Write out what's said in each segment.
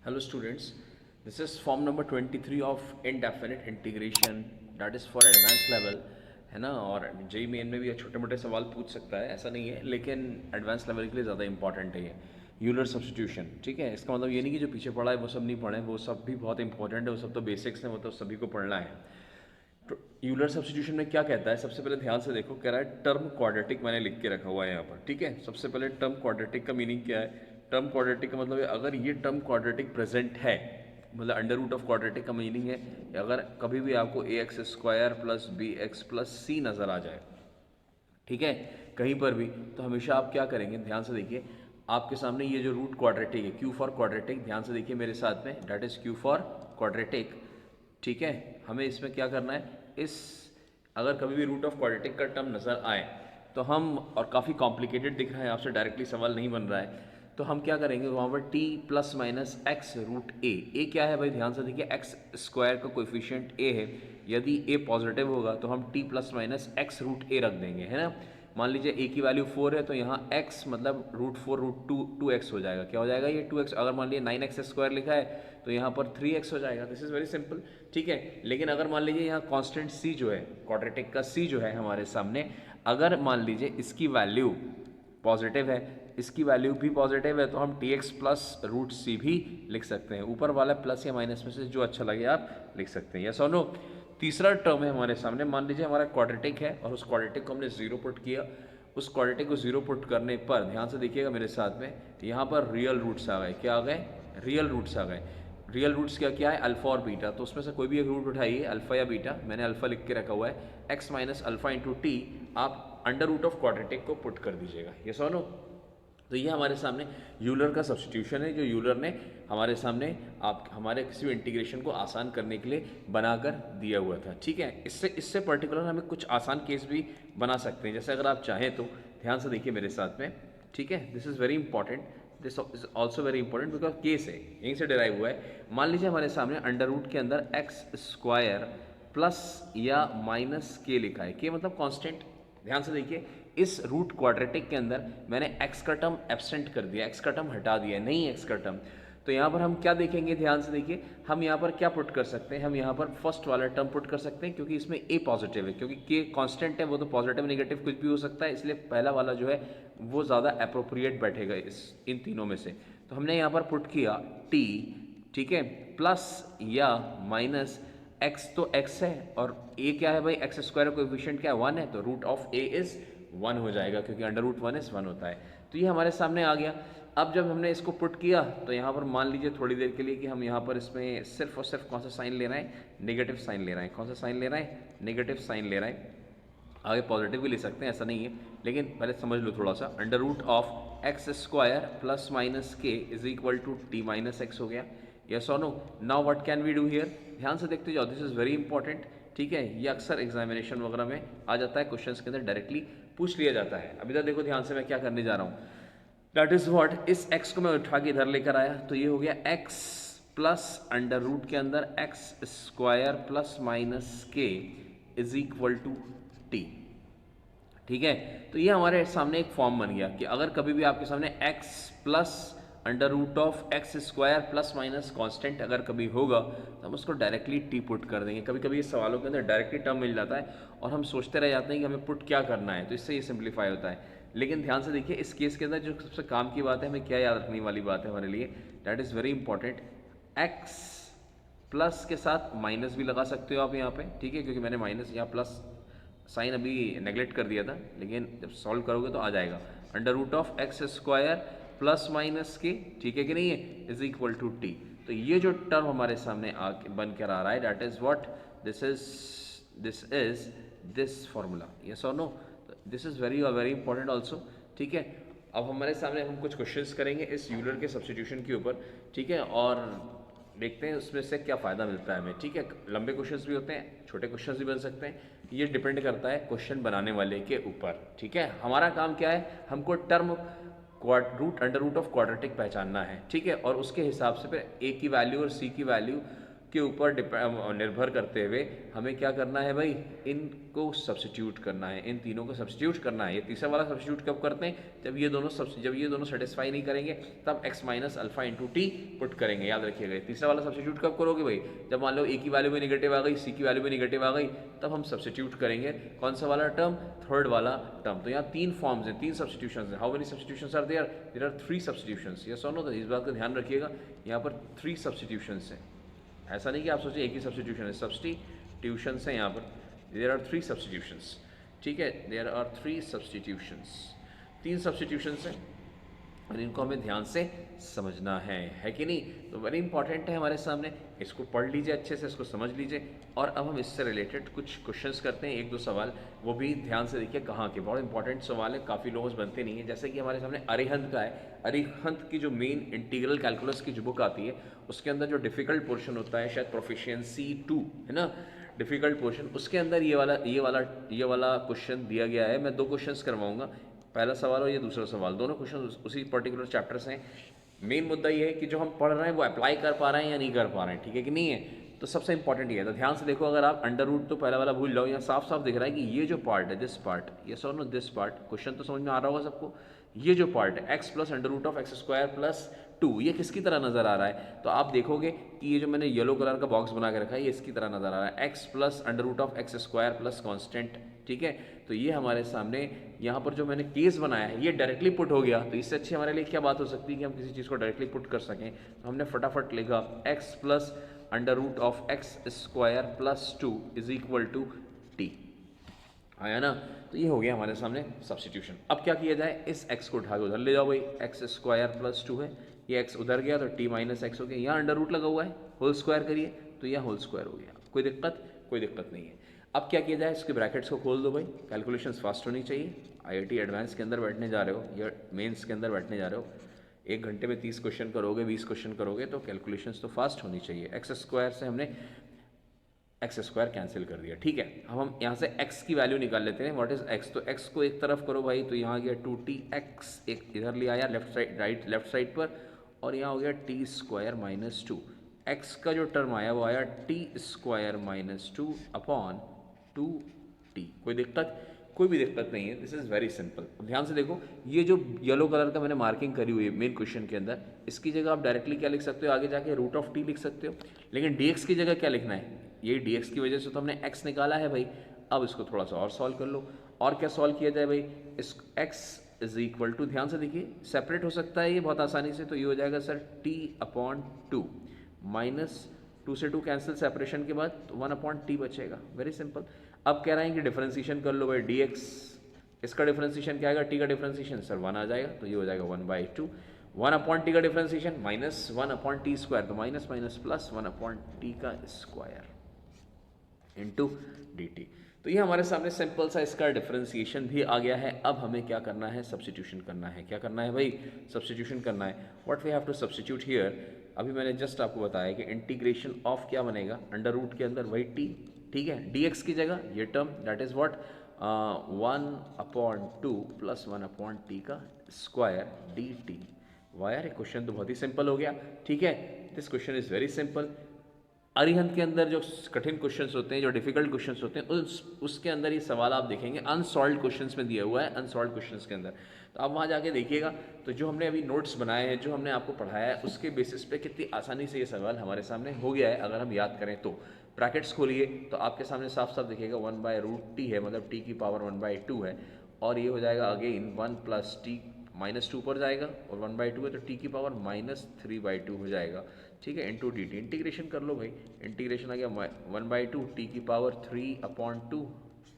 Hello students, this is form number 23 of indefinite integration that is for advanced level है ना। और JEE main में भी छोटे मोटे सवाल पूछ सकता है, ऐसा नहीं है, लेकिन एडवांस लेवल के लिए ज़्यादा इंपॉर्टेंट है ये यूलर सब्स्टिट्यूशन। ठीक है, इसका मतलब ये नहीं कि जो पीछे पढ़ा है वो सब नहीं पढ़े, वो सब भी बहुत इंपॉर्टेंट है, वो सब तो बेसिक्स हैं, वो तो सभी को पढ़ना है। तो यूलर सब्स्टिट्यूशन में क्या कहता है, सबसे पहले ध्यान से देखो, कह रहा है टर्म क्वाड्रेटिक मैंने लिख के रखा हुआ है यहाँ पर। ठीक है, सबसे पहले टर्म क्वाड्रेटिक का मीनिंग क्या है। टर्म क्वाड्रेटिक का मतलब है अगर ये टर्म क्वाड्रेटिक प्रेजेंट है, मतलब अंडर रूट ऑफ क्वाड्रेटिक का मीनिंग है अगर कभी भी आपको a x square plus b x plus c नज़र आ जाए, ठीक है, कहीं पर भी, तो हमेशा आप क्या करेंगे, ध्यान से देखिए, आपके सामने ये जो रूट क्वाड्रेटिक है, क्यू फॉर क्वाड्रेटिक, ध्यान से देखिए मेरे साथ में, that is Q for quadratic. ठीक है, हमें इसमें क्या करना है, इस अगर कभी भी रूट ऑफ क्वाड्रेटिक का टर्म नज़र आए तो हम, और काफ़ी कॉम्प्लिकेटेड दिख रहा है आपसे, डायरेक्टली सवाल नहीं बन रहा है, तो हम क्या करेंगे वहाँ पर t plus minus x root a क्या है भाई, ध्यान से देखिए, एक्स स्क्वायर का कोएफिशिएंट ए है, यदि ए पॉजिटिव होगा तो हम t plus minus x root a रख देंगे, है ना। मान लीजिए ए की वैल्यू 4 है तो यहाँ x मतलब रूट 4 रूट टू एक्स हो जाएगा, क्या हो जाएगा ये 2x। अगर मान लीजिए 9x स्क्वायर लिखा है तो यहाँ पर 3x हो जाएगा। This is very simple. ठीक है, लेकिन अगर मान लीजिए यहाँ कांस्टेंट c जो है, क्वाड्रेटिक का c जो है हमारे सामने, अगर मान लीजिए इसकी वैल्यू पॉजिटिव है, इसकी वैल्यू भी पॉजिटिव है, तो हम टी एक्स प्लस रूट सी भी लिख सकते हैं। ऊपर वाला प्लस या माइनस में से जो अच्छा लगे आप लिख सकते हैं, यस और नो। तीसरा टर्म है हमारे सामने, मान लीजिए हमारा क्वाड्रेटिक है और उस क्वाड्रेटिक को हमने जीरो पुट किया, उस क्वाड्रेटिक को जीरो पुट करने पर ध्यान से देखिएगा मेरे साथ में, यहाँ पर रियल रूट्स आ गए। क्या आ गए? रियल रूट्स आ गए। रियल रूट्स क्या क्या है? अल्फा और बीटा। तो उसमें से कोई भी एक रूट उठाइए, अल्फा या बीटा, मैंने अल्फा लिख के रखा हुआ है, x minus alpha into T, आप अंडर रूट ऑफ क्वाड्रेटिक को पुट कर दीजिएगा, ये सो नो। तो ये हमारे सामने यूलर का सब्स्टिट्यूशन है, जो यूलर ने हमारे सामने आप हमारे किसी भी इंटीग्रेशन को आसान करने के लिए बनाकर दिया हुआ था। ठीक है, इससे इससे पर्टिकुलर हमें कुछ आसान केस भी बना सकते हैं, जैसे अगर आप चाहें तो ध्यान से देखिए मेरे साथ में। ठीक है, this is very important, this is also very important because case है, यहीं से डिराइव हुआ है। मान लीजिए हमारे सामने अंडर रूट के अंदर एक्स स्क्वायर प्लस या माइनस के लिखा है, के मतलब कांस्टेंट। ध्यान से देखिए, इस रूट क्वाड्रेटिक के अंदर मैंने x का टर्म एब्सेंट कर दिया, x का टर्म हटा दिया, नहीं x का टर्म। तो यहाँ पर हम क्या देखेंगे, ध्यान से देखिए, हम यहाँ पर क्या पुट कर सकते हैं, हम यहाँ पर फर्स्ट वाला टर्म पुट कर सकते हैं, क्योंकि इसमें a पॉजिटिव है, क्योंकि k कांस्टेंट है, वो तो पॉजिटिव नेगेटिव कुछ भी हो सकता है, इसलिए पहला वाला जो है वो ज़्यादा अप्रोप्रिएट बैठेगा इन तीनों में से। तो हमने यहाँ पर पुट किया t, ठीक है, प्लस या माइनस x, तो x है और a क्या है भाई, एक्स स्क्वायर कोएफिशिएंट क्या है, 1 है, तो रूट ऑफ a इज़ 1 हो जाएगा, क्योंकि अंडर रूट 1 इज़ 1 होता है। तो ये हमारे सामने आ गया। अब जब हमने इसको पुट किया तो यहाँ पर मान लीजिए थोड़ी देर के लिए कि हम यहाँ पर इसमें सिर्फ और सिर्फ कौन सा साइन ले रहे हैं, नेगेटिव साइन ले रहे हैं। कौन सा साइन ले रहे हैं? नेगेटिव साइन ले रहे हैं। आगे पॉजिटिव भी ले सकते हैं, ऐसा नहीं है, लेकिन पहले समझ लो थोड़ा सा। Under root of x square plus minus k is equal to t minus x हो गया, यस और no. Now what can we do here, ध्यान से देखते जाओ, दिस इज़ वेरी इंपॉर्टेंट। ठीक है, ये अक्सर एग्जामिनेशन वगैरह में आ जाता है, क्वेश्चंस के अंदर डायरेक्टली पूछ लिया जाता है। अभी तक देखो ध्यान से मैं क्या करने जा रहा हूँ, दैट इज़ व्हाट, इस x को मैं उठा के इधर लेकर आया, तो ये हो गया x प्लस अंडर रूट के अंदर x square plus minus k is equal to T. ठीक है, तो ये हमारे सामने एक फॉर्म बन गया कि अगर कभी भी आपके सामने x plus under root of x square plus minus constant अगर कभी होगा तो हम उसको डायरेक्टली टी पुट कर देंगे। कभी कभी इस सवालों के अंदर डायरेक्टली टर्म मिल जाता है और हम सोचते रह जाते हैं कि हमें पुट क्या करना है, तो इससे ये सिंप्लीफाई होता है। लेकिन ध्यान से देखिए, इस केस के अंदर जो सबसे काम की बात है, हमें क्या याद रखने वाली बात है हमारे लिए, that is very important, x plus के साथ माइनस भी लगा सकते हो आप यहाँ पे, ठीक है, क्योंकि मैंने माइनस यहाँ प्लस साइन अभी नेगलेक्ट कर दिया था, लेकिन जब सॉल्व करोगे तो आ जाएगा। Under root of x square plus minus k, ठीक है कि नहीं है, इज इक्वल टू टी। तो ये जो टर्म हमारे सामने बन कर आ रहा है, that is what, this is this formula, yes और no. This is very very important also. ठीक है, अब हमारे सामने हम कुछ क्वेश्चंस करेंगे इस यूलर के सब्स्टिट्यूशन के ऊपर, ठीक है, और देखते हैं उसमें से क्या फ़ायदा मिलता है हमें। ठीक है, लंबे क्वेश्चंस भी होते हैं, छोटे क्वेश्चंस भी बन सकते हैं, ये डिपेंड करता है क्वेश्चन बनाने वाले के ऊपर। ठीक है, हमारा काम क्या है, हमको term root under root of quadratic पहचानना है, ठीक है, और उसके हिसाब से फिर ए की वैल्यू और सी की वैल्यू के ऊपर निर्भर करते हुए हमें क्या करना है भाई, इनको सब्स्टिट्यूट करना है, इन तीनों को सब्स्टिट्यूट करना है। ये तीसरा वाला सब्स्टिट्यूट कब करते हैं, जब ये दोनों सेटिस्फाई नहीं करेंगे तब x minus alpha into T put करेंगे। याद रखिएगा तीसरा वाला सब्स्टिट्यूट कब करोगे भाई, जब मान लो a की वैल्यू में निगेटिव आ गई, c की वैल्यू में निगेटिव आ गई, तब हम सब्स्टिट्यूट करेंगे कौन सा वाला टर्म, थर्ड वाला टर्म। तो यहाँ तीन फॉर्म्स हैं, तीन सब्स्टिट्यूशंस हैं। How many substitutions are there, there are 3 substitutions. Yes और नो, तो इस बात का ध्यान रखिएगा, यहाँ पर 3 सब्स्टिट्यूशंस हैं। ऐसा नहीं कि आप सोचिए एक ही सब्स्टिट्यूशन है, सब्स्टिट्यूशंस हैं यहाँ पर। देयर आर 3 सब्स्टिट्यूशंस, ठीक है, देयर आर 3 सब्स्टिट्यूशंस, 3 सब्स्टिट्यूशंस हैं और इनको हमें ध्यान से समझना है कि नहीं। तो वेरी इंपॉर्टेंट है हमारे सामने, इसको पढ़ लीजिए अच्छे से, इसको समझ लीजिए। और अब हम इससे रिलेटेड कुछ क्वेश्चंस करते हैं, एक दो सवाल, वो भी ध्यान से देखिए कहाँ के, बहुत इंपॉर्टेंट सवाल है, काफ़ी लोगों से बनते नहीं है। जैसे कि हमारे सामने अरिहंत का है, अरिहंत की जो मेन इंटीग्रल कैलकुलस की जो बुक आती है, उसके अंदर जो डिफ़िकल्ट पोर्शन होता है, शायद प्रोफिशिएंसी 2 है ना, डिफ़िकल्ट पोर्शन, उसके अंदर ये वाला क्वेश्चन दिया गया है। मैं 2 क्वेश्चंस करवाऊंगा, पहला सवाल और ये दूसरा सवाल, दोनों क्वेश्चन उसी पर्टिकुलर चैप्टर से हैं। मेन मुद्दा ये है कि जो हम पढ़ रहे हैं वो अप्लाई कर पा रहे हैं या नहीं कर पा रहे हैं, ठीक है कि नहीं है। तो सबसे इंपॉर्टेंट ये है, तो ध्यान से देखो, अगर आप अंडर रूट तो पहला वाला भूल जाओ, यहाँ साफ साफ दिख रहा है कि ये जो पार्ट है, दिस पार्ट, ये सो नो दिस पार्ट, क्वेश्चन तो समझ में आ रहा होगा सबको। ये जो पार्ट है x plus under root of x square plus 2, ये किसकी तरह नज़र आ रहा है, तो आप देखोगे कि ये जो मैंने येलो कलर का बॉक्स बना के रखा है, ये इसकी तरह नज़र आ रहा है, x plus under root of x square plus constant, ठीक है। तो ये हमारे सामने यहाँ पर जो मैंने केस बनाया है, ये डायरेक्टली पुट हो गया। तो इससे अच्छी हमारे लिए क्या बात हो सकती है कि हम किसी चीज़ को डायरेक्टली पुट कर सकें। तो हमने फटाफट लिखा x plus under root of x square plus 2 is equal to t, आया ना। तो ये हो गया हमारे सामने सब्स्टिट्यूशन। अब क्या किया जाए, इस x को उठा के उधर ले जाओ भाई, एक्स स्क्वायर प्लस 2 है, ये x उधर गया तो t माइनस एक्स हो गया, यहाँ अंडर रूट लगा हुआ है, होल स्क्वायर करिए तो यह होल स्क्वायर हो गया। कोई दिक्कत नहीं है। अब क्या किया जाए, इसके ब्रैकेट्स को खोल दो भाई, कैलकुलेशंस फास्ट होनी चाहिए। IIT एडवांस के अंदर बैठने जा रहे हो या मेंस के अंदर बैठने जा रहे हो, 1 घंटे में 30 क्वेश्चन करोगे, 20 क्वेश्चन करोगे, तो कैलकुलेशंस तो फास्ट होनी चाहिए। एक्स स्क्वायर से हमने एक्स स्क्वायर कैंसिल कर दिया, ठीक है। अब हम यहाँ से x की वैल्यू निकाल लेते हैं, व्हाट इज x, तो x को एक तरफ करो भाई, तो यहाँ गया 2tx, एक इधर ले आया लेफ्ट साइड पर, और यहाँ हो गया t स्क्वायर माइनस 2, x का जो टर्म आया वो आया t square minus 2 upon 2t। कोई भी दिक्कत नहीं है, दिस इज़ वेरी सिंपल। ध्यान से देखो, ये जो येलो कलर का मैंने मार्किंग करी हुई है मेन क्वेश्चन के अंदर, इसकी जगह आप डायरेक्टली क्या लिख सकते हो, आगे जाके रूट ऑफ टी लिख सकते हो, लेकिन dx की जगह क्या लिखना है, ये dx की वजह से तो हमने x निकाला है भाई। अब इसको थोड़ा सा और सॉल्व कर लो, और क्या सॉल्व किया जाए भाई, इस x इज इक्वल टू, ध्यान से देखिए सेपरेट हो सकता है ये बहुत आसानी से, तो ये हो जाएगा सर t अपॉन 2 माइनस 2 से 2 कैंसिल, सेपरेशन के बाद 1 अपॉन टी बचेगा, वेरी सिंपल। अब कह रहे हैं कि डिफरेंशिएशन कर लो भाई, dx, इसका डिफरेंशिएशन क्या आएगा, t का डिफरेंशिएशन सर 1 आ जाएगा, तो ये हो जाएगा 1/2, 1 अपॉन टी का differentiation minus 1 upon t square, तो minus minus plus 1 upon t का स्क्वायर इंटू dt। तो ये हमारे सामने सिंपल सा इसका डिफरेंशिएशन भी आ गया है। अब हमें क्या करना है, सब्स्टिट्यूशन करना है। क्या करना है भाई, सब्स्टिट्यूशन करना है। What we have to substitute here, अभी मैंने जस्ट आपको बताया कि इंटीग्रेशन ऑफ क्या बनेगा, अंडर रूट के अंदर वही t, ठीक है, dx की जगह ये term, that is what 1/2 plus 1/t का स्क्वायर dt। वाह यार, क्वेश्चन तो बहुत ही सिंपल हो गया, ठीक है, this question is very simple. Arihant के अंदर जो कठिन क्वेश्चंस होते हैं, जो डिफिकल्ट क्वेश्चंस होते हैं, उसके अंदर ये सवाल आप देखेंगे अनसॉल्व्ड क्वेश्चंस में दिया हुआ है, अनसॉल्व्ड क्वेश्चंस के अंदर। तो आप वहाँ जाके देखिएगा, तो जो हमने अभी नोट्स बनाए हैं, जो हमने आपको पढ़ाया है, उसके बेसिस पे कितनी आसानी से ये सवाल हमारे सामने हो गया है, अगर हम याद करें तो। ब्रैकेट्स खोलिए तो आपके सामने साफ साफ दिखेगा 1/√t है, मतलब t की पावर 1/2 है, और ये हो जाएगा अगेन 1 प्लस t -2 पर जाएगा, और 1/2 है तो t की पावर -3/2 हो जाएगा, ठीक है, इंटू dt। इंटीग्रेशन कर लो भाई, इंटीग्रेशन आ गया 1/2 t की पावर 3/2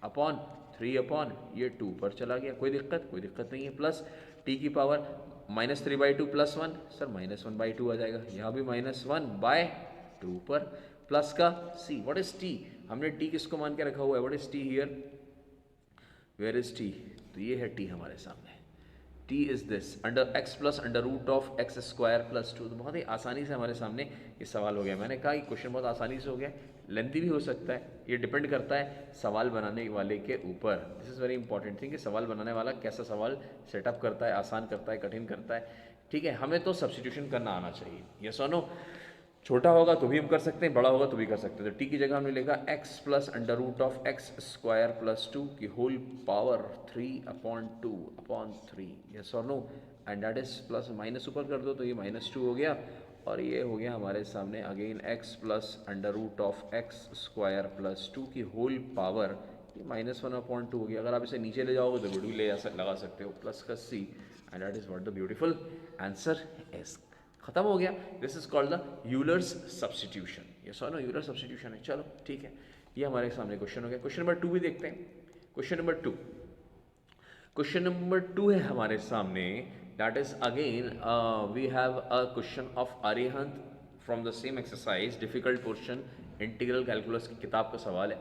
अपॉन 3 अपॉन ये 2 पर चला गया, कोई दिक्कत नहीं है, प्लस t की पावर -3/2 प्लस 1, सर -1/2 आ जाएगा, यहाँ भी -1/2 पर, प्लस का c, व्हाट इज t, हमने t किसको मान के रखा हुआ है, what is t here, where is t, तो ये है t हमारे सामने, t is this under x plus under root of x square plus 2। तो बहुत ही आसानी से हमारे सामने ये सवाल हो गया। मैंने कहा कि क्वेश्चन बहुत आसानी से हो गया, लेंथी भी हो सकता है, ये डिपेंड करता है सवाल बनाने वाले के ऊपर। This is very important thing कि सवाल बनाने वाला कैसा सवाल सेटअप करता है, आसान करता है, कठिन करता है, ठीक है। हमें तो सब्स्टिट्यूशन करना आना चाहिए, यस और नो। छोटा होगा तो भी हम कर सकते हैं, बड़ा होगा तो भी कर सकते हैं। तो टी की जगह हमने लिखा x plus under root of x square plus two की होल पावर 3/2/3, यस और no, and that is plus minus ऊपर कर दो तो ये -2 हो गया, और ये हो गया हमारे सामने again x plus under root of x square plus two की होल पावर, ये -1/2 हो गया। अगर आप इसे नीचे ले जाओगे तो रूट भी लगा सकते हो, प्लस का c, and that is what the beautiful answer is. खत्म हो गया। This is called the Euler's substitution, ये सो नो यूलर सब्स्टिट्यूशन है। चलो ठीक है, ये हमारे सामने क्वेश्चन हो गया। क्वेश्चन नंबर 2 भी देखते हैं। क्वेश्चन नंबर 2, क्वेश्चन नंबर 2 है हमारे सामने, that is again we have a question of Arihant from the same exercise, difficult portion, integral calculus की किताब का सवाल है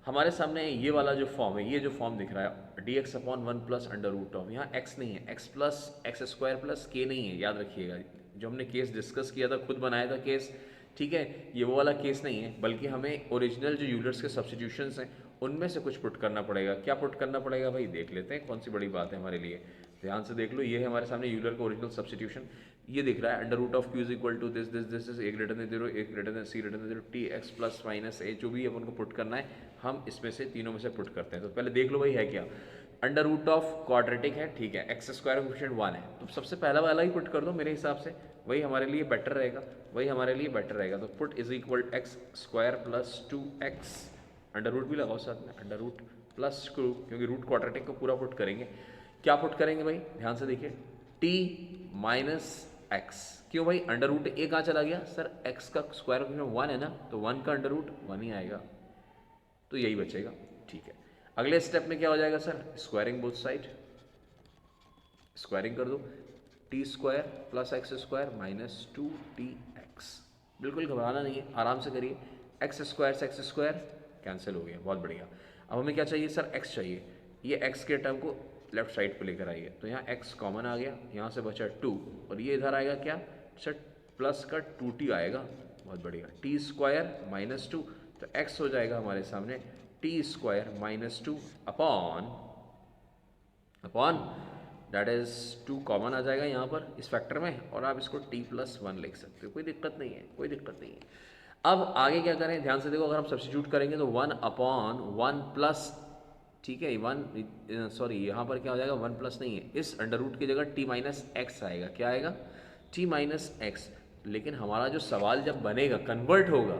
हमारे सामने। ये वाला जो फॉर्म है, ये जो फॉर्म दिख रहा है dx/1 plus under root of, यहाँ x नहीं है, x plus x square plus k नहीं है, याद रखिएगा। जो हमने केस डिस्कस किया था, खुद बनाया था केस, ठीक है, ये वो वाला केस नहीं है, बल्कि हमें ओरिजिनल जो यूलर्स के सब्स्टिट्यूशंस हैं उनमें से कुछ पुट करना पड़ेगा। क्या पुट करना पड़ेगा भाई, देख लेते हैं, कौन सी बड़ी बात है हमारे लिए। ध्यान से देख लो, ये है हमारे सामने यूलर का ओरिजिनल सब्स्टिट्यूशन। ये दिख रहा है under root of q is equal to this this this is a greater than 0, a greater than c greater than 0, t x plus minus a, जो भी अपन को पुट करना है हम इसमें से तीनों में से पुट करते हैं। तो पहले देख लो भाई है क्या। अंडर रूट ऑफ क्वाड्रेटिक है, ठीक है, एक्स स्क्वायर कोएफिशिएंट 1 है, तो सबसे पहला वाला ही पुट कर दो मेरे हिसाब से, वही हमारे लिए बेटर रहेगा, वही हमारे लिए बेटर रहेगा। तो put is equal x square plus 2x, under root भी लगाओ साथ में, अंडर रूट प्लस 2, क्योंकि रूट क्वाड्रेटिक को पूरा पुट करेंगे। क्या पुट करेंगे भाई, ध्यान से देखिए, t माइनस एक्स, क्यों भाई अंडर रूट ए कहाँ चला गया सर, x का स्क्वायर 1 है ना, तो 1 का अंडर रूट 1 ही आएगा, तो यही बचेगा, ठीक है। अगले स्टेप में क्या हो जाएगा sir, squaring both side, squaring कर दो, T square plus x square minus 2tx, बिल्कुल घबराना नहीं है, आराम से करिए। एक्स स्क्वायर से एक्स स्क्वायर कैंसिल हो गया, बहुत बढ़िया। अब हमें क्या चाहिए सर, x चाहिए, ये x के टर्म को लेफ्ट साइड पे लेकर आइए, तो यहाँ x कॉमन आ गया, यहाँ से बचा 2, और ये इधर आएगा क्या सर, प्लस का 2t आएगा, बहुत बढ़िया, टी स्क्वायर माइनस 2, तो x हो जाएगा हमारे सामने t square minus 2 upon that is 2 common आ जाएगा यहाँ पर इस फैक्टर में, और आप इसको t प्लस 1 लिख सकते हो, कोई दिक्कत नहीं है, कोई दिक्कत नहीं है। अब आगे क्या करें, ध्यान से देखो, अगर हम सब्स्टिट्यूट करेंगे तो 1 अपॉन 1 प्लस, ठीक है, 1 सॉरी यहाँ पर क्या हो जाएगा, 1 प्लस नहीं है, इस अंडर रूट की जगह t माइनस एक्स आएगा, क्या आएगा, t माइनस एक्स। लेकिन हमारा जो सवाल जब बनेगा, कन्वर्ट होगा,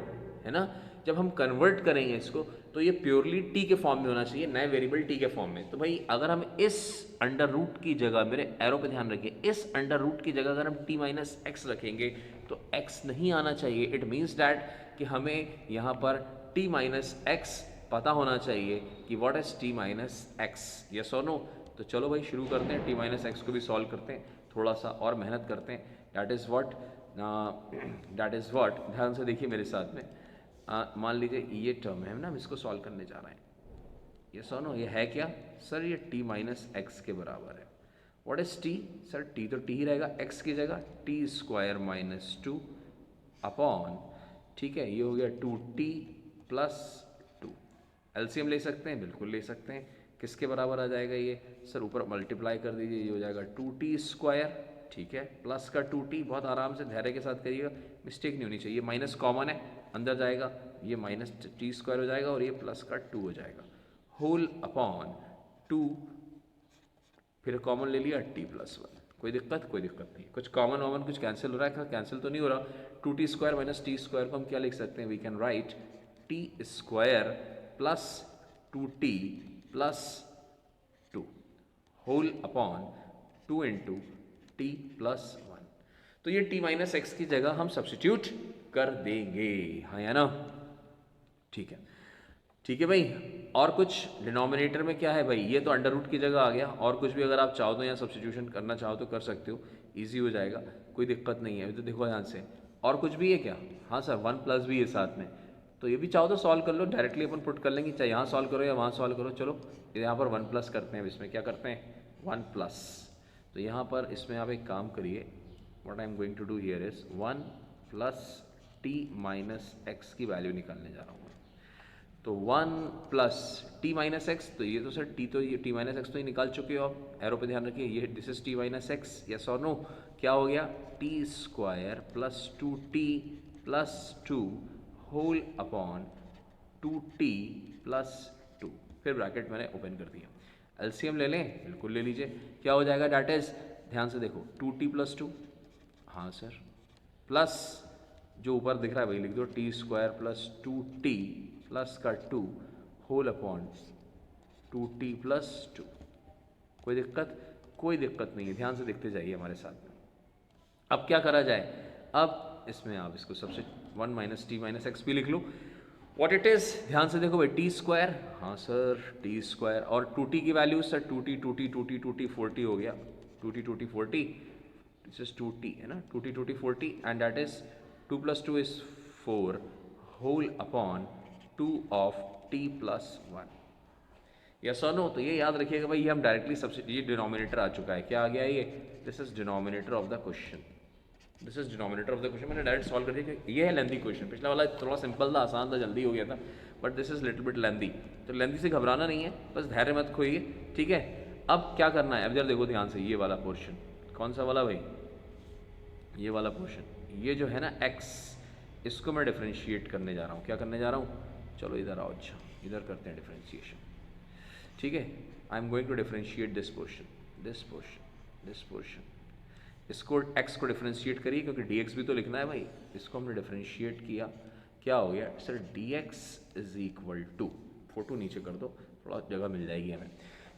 है ना, जब हम कन्वर्ट करेंगे इसको, तो ये प्योरली t के फॉर्म में होना चाहिए, नए वेरिएबल t के फॉर्म में। तो भाई अगर हम इस अंडर रूट की जगह, मेरे एरो पे ध्यान रखिए, इस अंडर रूट की जगह अगर हम t माइनस एक्स रखेंगे तो x नहीं आना चाहिए। इट मीन्स दैट कि हमें यहाँ पर t माइनस एक्स पता होना चाहिए कि what is t minus x, yes और नो। तो चलो भाई शुरू करते हैं, t माइनस एक्स को भी सॉल्व करते हैं, थोड़ा सा और मेहनत करते हैं। दैट इज़ व्हाट, ध्यान से देखिए मेरे साथ में, मान लीजिए ये टर्म है ना, हम इसको सॉल्व करने जा रहे हैं, ये सुनो, ये है क्या सर, ये t माइनस एक्स के बराबर है। What is t sir, t तो t ही रहेगा, x की जगह t स्क्वायर माइनस 2 अपॉन, ठीक है, ये हो गया 2t प्लस 2। एलसीएम ले सकते हैं, बिल्कुल ले सकते हैं, किसके बराबर आ जाएगा ये सर, ऊपर मल्टीप्लाई कर दीजिए, ये हो जाएगा 2t स्क्वायर, ठीक है, प्लस का 2t, बहुत आराम से धैर्य के साथ करिएगा, मिस्टेक नहीं होनी चाहिए, माइनस कॉमन है, अंदर जाएगा, ये माइनस टी स्क्वायर हो जाएगा, और ये प्लस का 2 हो जाएगा, होल अपॉन 2, फिर कॉमन ले लिया t प्लस 1, कोई दिक्कत, कोई दिक्कत नहीं, कुछ कॉमन वॉमन कुछ कैंसिल हो रहा है, कैंसिल तो नहीं हो रहा। 2t square minus T square को हम क्या लिख सकते हैं, we can write t square plus 2t plus 2 whole upon 2 into t plus 1। तो ये t माइनस एक्स की जगह हम सब्स्टिट्यूट कर देंगे, हाँ या ना, ठीक है, ठीक है भाई। और कुछ डिनोमिनेटर में क्या है भाई, ये तो अंडर रूट की जगह आ गया, और कुछ भी अगर आप चाहो तो यहाँ सब्स्टिट्यूशन करना चाहो तो कर सकते हो, इजी हो जाएगा, कोई दिक्कत नहीं है। तो देखो ध्यान से, और कुछ भी है क्या, हाँ सर 1 प्लस भी है साथ में, तो ये भी चाहो तो सॉल्व कर लो, डायरेक्टली अपन पुट कर लेंगे, चाहे यहाँ सॉल्व करो या वहाँ सॉल्व करो। चलो यहाँ पर 1 प्लस करते हैं, इसमें क्या करते हैं 1 प्लस, तो यहाँ पर इसमें आप एक काम करिए, what I am going to do here is 1 plus t minus x की वैल्यू निकालने जा रहा हूँ। तो 1 प्लस t माइनस एक्स, तो ये तो सर t, तो ये t माइनस एक्स तो ही निकाल चुके हो आप, एरो पे ध्यान रखिए, ये this is t minus x, yes और नो, क्या हो गया t square plus 2t plus 2 whole upon 2t plus 2, फिर ब्रैकेट मैंने ओपन कर दिया। एलसीएम ले लें, बिल्कुल ले लीजिए। क्या हो जाएगा, डैट इज, ध्यान से देखो, 2t प्लस 2, हाँ सर, प्लस जो ऊपर दिख रहा है वही लिख दो, T square plus 2t plus का 2 होल अपॉन 2t प्लस 2। कोई दिक्कत? कोई दिक्कत नहीं है, ध्यान से देखते जाइए हमारे साथ में। अब क्या करा जाए, अब इसमें आप इसको सबसे 1 माइनस टी माइनस एक्स भी लिख लो, व्हाट इट इज, ध्यान से देखो भाई, टी स्क्वायर, हाँ सर टी स्क्वायर, और 2t की value sir 2t 2t 2t 2t 40 हो गया, 2t 2t 40, this is 2t है ना, 2t 2t 40 and that is 2 plus 2 is 4 whole upon 2 of t plus 1। Yes और नो? तो ये याद रखिएगा भाई, ये हम डायरेक्टली सबसे, ये डिनोमिनेटर आ चुका है, क्या आ गया ये, this is denominator of the question, this is denominator of the question. मैंने डायरेक्ट सॉल्व कर दिया, ये है लेंथी क्वेश्चन, पिछला वाला थोड़ा सिंपल था, आसान था, जल्दी हो गया था, but this is little bit lengthy. तो लेंथी से घबराना नहीं है, बस धैर्य मत खोइए, ठीक है। अब क्या करना है, अब जरा देखो ध्यान से, ये वाला पोर्शन, कौन सा वाला भाई, ये वाला पोर्शन, ये जो है ना x, इसको मैं डिफ्रेंशिएट करने जा रहा हूँ। क्या करने जा रहा हूँ, चलो इधर आओ, अच्छा इधर करते हैं डिफ्रेंशिएशन, ठीक है। I am going to differentiate this portion, this portion, this portion, इसको x को डिफ्रेंशिएट करिए, क्योंकि dx भी तो लिखना है भाई। इसको हमने डिफ्रेंशिएट किया, क्या हो गया sir, dx is equal to, photo नीचे कर दो, थोड़ा जगह मिल जाएगी हमें,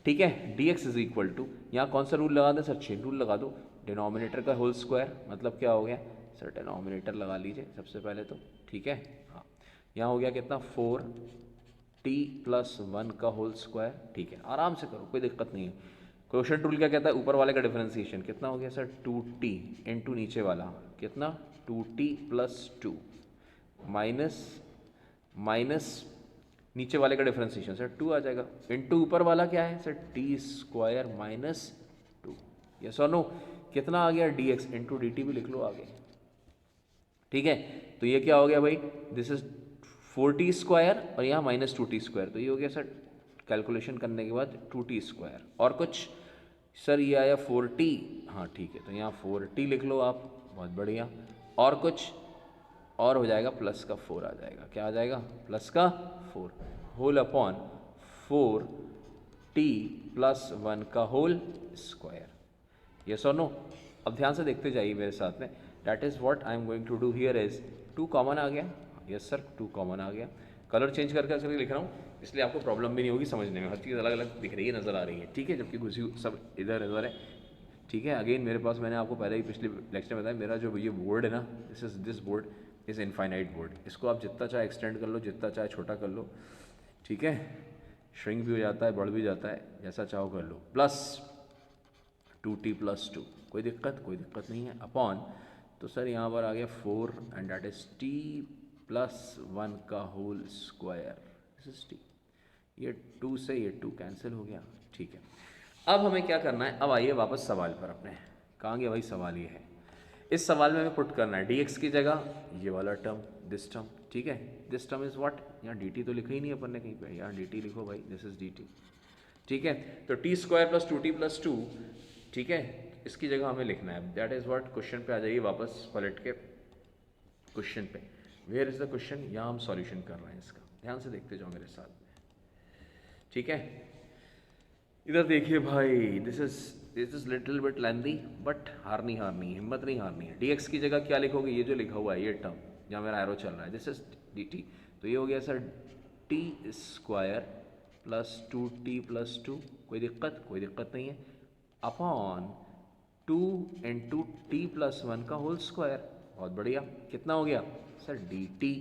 ठीक है। dx इज इक्वल टू, यहाँ कौन सा रूल लगा दें सर, चेन रूल लगा दो, डिनोमिनेटर का होल स्क्वायर, मतलब क्या हो गया सर, डिनोमिनेटर लगा लीजिए सबसे पहले तो, ठीक है। हाँ, यहाँ हो गया कितना, 4t प्लस 1 का होल स्क्वायर, ठीक है, आराम से करो, कोई दिक्कत नहीं है। क्वोशिएंट रूल क्या कहता है, ऊपर वाले का डिफरेंशिएशन कितना हो गया सर, 2t इंटू नीचे वाला कितना, 2t प्लस 2 माइनस माइनस नीचे वाले का डिफरेंशिएशन सर 2 आ जाएगा, इंटू ऊपर वाला क्या है sir, t square minus 2, yes और नो, कितना आ गया, dx इंटू dt भी लिख लो आगे, ठीक है। तो ये क्या हो गया भाई, दिस इज 4t स्क्वायर और यहाँ माइनस 2t स्क्वायर, तो ये हो गया सर कैलकुलेशन करने के बाद 2t स्क्वायर, और कुछ सर ये आया 4t, हाँ ठीक है, तो यहाँ 4t लिख लो आप, बहुत बढ़िया, और कुछ और हो जाएगा, प्लस का 4 आ जाएगा, क्या आ जाएगा, प्लस का 4 होल अपॉन 4t प्लस 1 का होल स्क्वायर, यस और नो। अब ध्यान से देखते जाइए मेरे साथ में, that is what I am going to do here is, 2 common आ गया, यस सर 2 कॉमन आ गया, कलर चेंज करके लिख रहा हूँ, इसलिए आपको प्रॉब्लम भी नहीं होगी समझने में, हर चीज़ अलग अलग दिख रही है, नज़र आ रही है, ठीक है, जबकि घुसी सब इधर इधर है, ठीक है। अगेन मेरे पास, मैंने आपको पहले ही पिछले लेक्चर में बताया, मेरा जो ये बोर्ड है ना, this board is infinite board, इसको आप जितना चाहे एक्सटेंड कर लो, जितना चाहे छोटा कर लो, ठीक है, श्रिंक भी हो जाता है, बढ़ भी जाता है, जैसा चाहो कर लो, प्लस 2t प्लस 2, कोई दिक्कत नहीं है, अपॉन, तो सर यहाँ पर आ गया 4 and that is t plus 1 का whole square, this is t, ये 2 से ये 2 कैंसिल हो गया, ठीक है। अब हमें क्या करना है, अब आइए वापस सवाल पर अपने, कहाँ गया भाई सवाल, ये है, इस सवाल में हमें पुट करना है dx की जगह ये वाला टर्म, दिस टर्म, ठीक है, दिस टर्म इज व्हाट, यहाँ dt तो लिखा ही नहीं अपन ने कहीं पे, यहाँ dt लिखो भाई, दिस इज dt, ठीक है। तो t square plus 2t plus 2, ठीक है, इसकी जगह हमें लिखना है, दैट इज व्हाट, क्वेश्चन पे आ जाइए वापस पलट के, क्वेश्चन पे, वेयर इज द क्वेश्चन, यहाँ हम सॉल्यूशन कर रहे हैं इसका, ध्यान से देखते जाओ मेरे साथ, ठीक है। इधर देखिए भाई, this is little bit lengthy, but हारनी हिम्मत नहीं हारनी है। dx की जगह क्या लिखोगे, ये जो लिखा हुआ है ये टर्म, जहाँ मेरा एरो चल रहा है, दिस इज dt, तो ये हो गया sir t square plus 2t plus 2, कोई दिक्कत नहीं है, अपॉन 2 इंटू टी प्लस 1 का होल स्क्वायर, बहुत बढ़िया, कितना हो गया sir, dt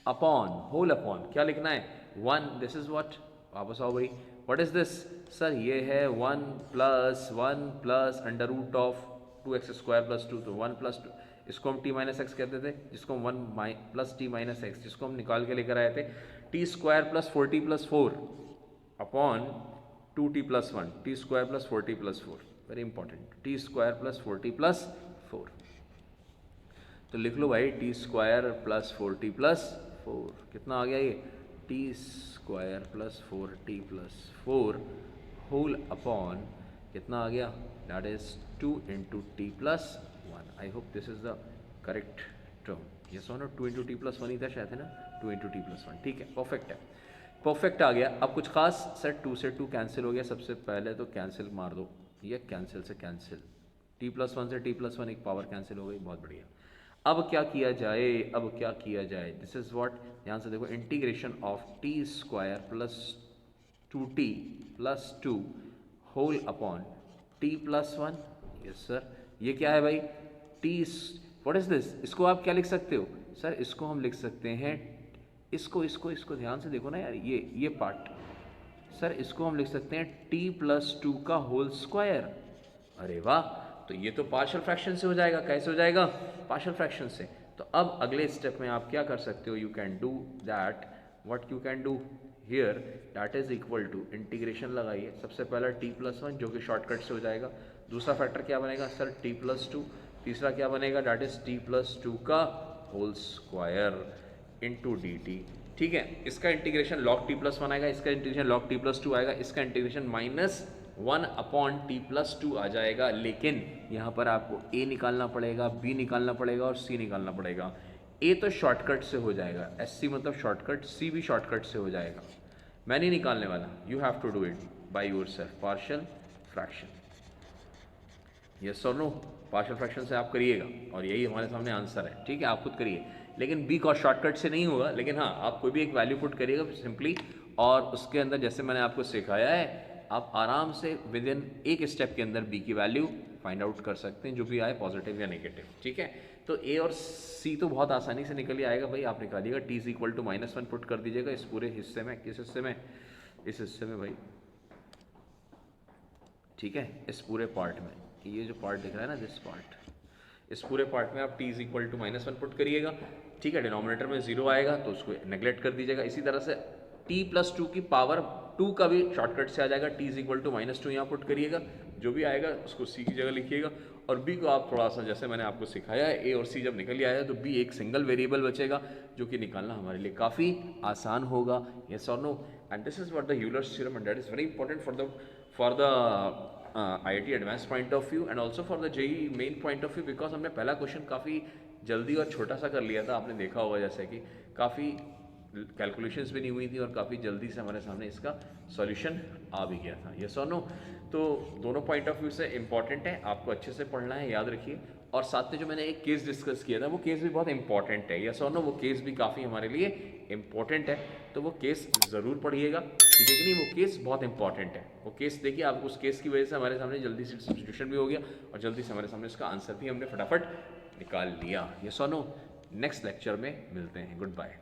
upon whole upon, क्या लिखना है, 1, दिस इज व्हाट, वापस आओ भाई, व्हाट इज दिस सर, ये है 1 plus under root of 2x square plus 2, तो 1 प्लस 2, इसको हम t माइनस एक्स कहते थे, जिसको हम 1 प्लस टी माइनस एक्स, जिसको हम निकाल के लेकर आए थे, T square plus 4t plus 4 upon 2t plus 1, T square plus 4t plus 4, very important, T square plus 4t plus 4, तो लिख लो भाई T square plus 4t plus 4, कितना आ गया ये, t square plus 4t plus 4 whole upon, कितना आ गया, that is 2 into t plus 1, I hope this is the correct term, ये सो no 2 into t plus one ही था शायद, है ना, 2 इंटू टी प्लस वन, ठीक है, परफेक्ट है, परफेक्ट आ गया। अब कुछ खास सर, 2 से 2 कैंसिल हो गया, सबसे पहले तो कैंसिल मार दो, ये कैंसिल से कैंसिल, टी प्लस वन से टी प्लस वन एक पावर कैंसिल हो गई, बहुत बढ़िया। अब क्या किया जाए, अब क्या किया जाए, दिस इज व्हाट, ध्यान से देखो, integration of t square plus 2t plus 2 whole upon t plus one, yes sir, ये क्या है भाई, टी, व्हाट इज दिस, इसको आप क्या लिख सकते हो सर, इसको हम लिख सकते हैं, इसको ध्यान से देखो ना यार, ये पार्ट सर, इसको हम लिख सकते हैं t प्लस टू का होल स्क्वायर। अरे वाह, तो ये तो पार्शियल फ्रैक्शन से हो जाएगा, कैसे हो जाएगा, पार्शियल फ्रैक्शन से। तो अब अगले स्टेप में आप क्या कर सकते हो, you can do that, what you can do here, that is equal to, integration लगाइए, सबसे पहला t प्लस वन जो कि शॉर्टकट से हो जाएगा, दूसरा फैक्टर क्या बनेगा सर t प्लस टू, तीसरा क्या बनेगा, that is t plus two का whole square into d t, ठीक है। इसका integration log t plus one आएगा, इसका integration log t plus two आएगा, इसका integration minus 1 upon t plus two आ जाएगा, लेकिन यहाँ पर आपको a निकालना पड़ेगा, b निकालना पड़ेगा और c निकालना पड़ेगा। a तो शॉर्टकट से हो जाएगा, SC मतलब शॉर्टकट, c भी शॉर्टकट से हो जाएगा, मैं नहीं निकालने वाला, you have to do it by yourself, partial fraction, yes और नो, पार्शियल फ्रैक्शन से आप करिएगा और यही हमारे सामने आंसर है, ठीक है, आप खुद करिए, लेकिन बी कॉस शॉर्टकट से नहीं होगा, लेकिन हाँ आप कोई भी एक वैल्यू पुट करिएगा सिंपली, और उसके अंदर जैसे मैंने आपको सिखाया है, आप आराम से विद इन एक स्टेप के अंदर बी की वैल्यू फाइंड आउट कर सकते हैं, जो भी आए पॉजिटिव या नेगेटिव, ठीक है। तो ए और सी तो बहुत आसानी से निकल ही आएगा भाई, आप निकालिएगा, t is equal to -1 put कर दीजिएगा इस पूरे हिस्से में, किस हिस्से में, इस हिस्से में भाई, ठीक है, इस पूरे पार्ट में, ये जो पार्ट दिख रहा है ना, दिस पार्ट, इस पूरे पार्ट में आप t is equal to -1 put करिएगा, ठीक है, डिनोमिनेटर में 0 आएगा तो उसको नेग्लेक्ट कर दीजिएगा, इसी तरह से t प्लस टू की पावर 2 का भी शॉर्टकट से आ जाएगा, t इज इक्वल टू -2 यहाँ पुट करिएगा, जो भी आएगा उसको c की जगह लिखिएगा, और b को आप थोड़ा सा जैसे मैंने आपको सिखाया है, a और c जब निकल आया तो b एक सिंगल वेरिएबल बचेगा, जो कि निकालना हमारे लिए काफ़ी आसान होगा, यस और no, and this is what the Euler's theorem, and that is very important for the IIT advance point of view and also for the JEE main point of view, because हमने पहला question काफ़ी जल्दी और छोटा सा कर लिया था, आपने देखा होगा, जैसे कि काफ़ी कैलकुलेशंस भी नहीं हुई थी और काफ़ी जल्दी से हमारे सामने इसका सॉल्यूशन आ भी गया था, यस और नो। तो दोनों पॉइंट ऑफ व्यू से इंपॉर्टेंट है, आपको अच्छे से पढ़ना है, याद रखिए, और साथ में जो मैंने एक केस डिस्कस किया था वो केस भी बहुत इंपॉर्टेंट है, यस और नो, वो केस भी काफ़ी हमारे लिए इंपॉर्टेंट है, तो वो केस ज़रूर पढ़िएगा, ठीक है कि नहीं, वो केस बहुत इंपॉर्टेंट है, वो केस देखिए, आप उस केस की वजह से हमारे सामने जल्दी से सब्स्टिट्यूशन भी हो गया और जल्दी से हमारे सामने इसका आंसर भी हमने फटाफट निकाल लिया, यस और नो। नेक्स्ट लेक्चर में मिलते हैं, गुड बाय।